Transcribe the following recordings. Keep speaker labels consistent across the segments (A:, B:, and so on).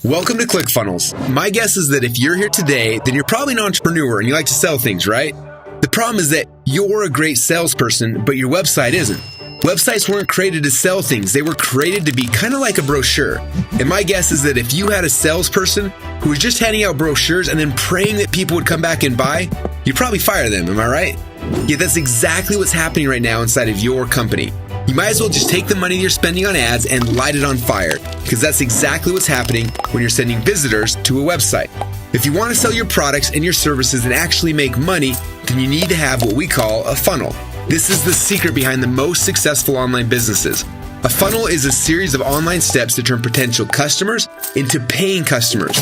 A: Welcome to ClickFunnels. My guess is that if you're here today, then you're probably an entrepreneur and you like to sell things, right? The problem is that you're a great salesperson, but your website isn't. Websites weren't created to sell things. They were created to be kind of like a brochure. And my guess is that if you had a salesperson who was just handing out brochures and then praying that people would come back and buy, you'd probably fire them, am I right? Yeah, that's exactly what's happening right now inside of your company. You might as well just take the money you're spending on ads and light it on fire, because that's exactly what's happening when you're sending visitors to a website. If you want to sell your products and your services and actually make money, then you need to have what we call a funnel. This is the secret behind the most successful online businesses. A funnel is a series of online steps to turn potential customers into paying customers.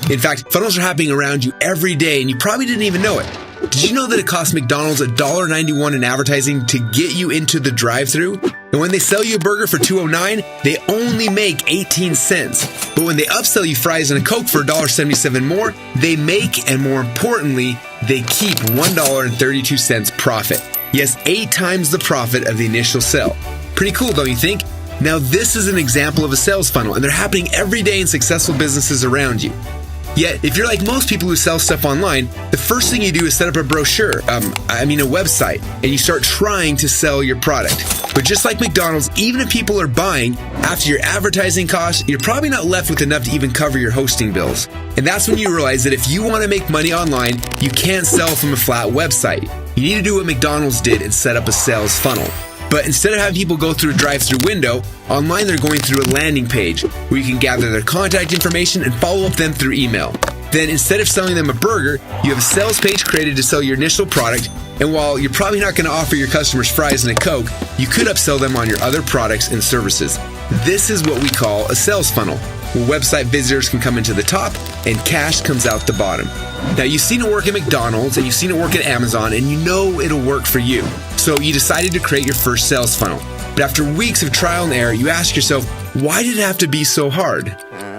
A: In fact, funnels are happening around you every day, and you probably didn't even know it. Did you know that it costs McDonald's $1.91 in advertising to get you into the drive-thru? And when they sell you a burger for $2.09, they only make 18 cents. But when they upsell you fries and a Coke for $1.77 more, they make, and more importantly, they keep $1.32 profit. Yes, 8 times the profit of the initial sale. Pretty cool, don't you think? Now, this is an example of a sales funnel, and they're happening every day in successful businesses around you. Yet, if you're like most people who sell stuff online, the first thing you do is set up a brochure, a website, and you start trying to sell your product. But just like McDonald's, even if people are buying, after your advertising costs, you're probably not left with enough to even cover your hosting bills. And that's when you realize that if you want to make money online, you can't sell from a flat website. You need to do what McDonald's did and set up a sales funnel. But instead of having people go through a drive-thru window, online they're going through a landing page where you can gather their contact information and follow up them through email. Then instead of selling them a burger, you have a sales page created to sell your initial product, and while you're probably not going to offer your customers fries and a Coke, you could upsell them on your other products and services. This is what we call a sales funnel, where website visitors can come into the top and cash comes out the bottom. Now, you've seen it work at McDonald's and you've seen it work at Amazon, and you know it'll work for you. So you decided to create your first sales funnel. But after weeks of trial and error, you ask yourself, why did it have to be so hard?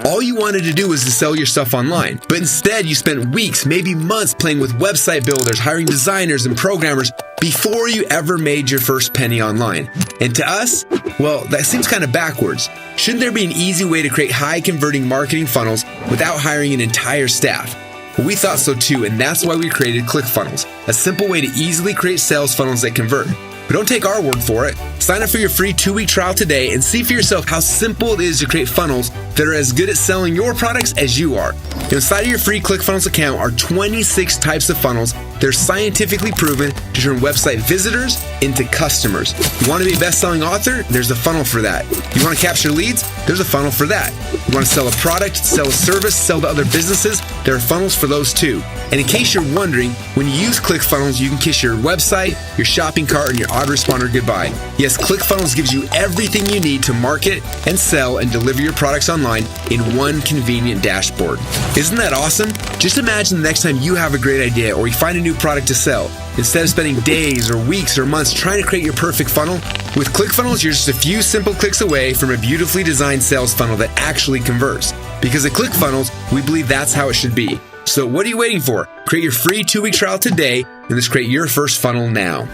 A: All you wanted to do was to sell your stuff online. But instead, you spent weeks, maybe months playing with website builders, hiring designers and programmers before you ever made your first penny online. And to us, well, that seems kind of backwards. Shouldn't there be an easy way to create high-converting marketing funnels without hiring an entire staff? Well, we thought so too, and that's why we created ClickFunnels, a simple way to easily create sales funnels that convert. But don't take our word for it. Sign up for your free 2-week trial today and see for yourself how simple it is to create funnels that are as good at selling your products as you are. Inside of your free ClickFunnels account are 26 types of funnels that are scientifically proven to turn website visitors into customers. You want to be a best-selling author? There's a funnel for that. You want to capture leads? There's a funnel for that. You want to sell a product, sell a service, sell to other businesses? There are funnels for those too. And in case you're wondering, when you use ClickFunnels, you can kiss your website, your shopping cart, and your autoresponder goodbye. Yes, ClickFunnels gives you everything you need to market and sell and deliver your products online in one convenient dashboard. Isn't that awesome? Just imagine the next time you have a great idea or you find a new product to sell. Instead of spending days or weeks or months trying to create your perfect funnel, with ClickFunnels, you're just a few simple clicks away from a beautifully designed sales funnel that actually converts. Because at ClickFunnels, we believe that's how it should be. So what are you waiting for? Create your free 2-week trial today and let's create your first funnel now.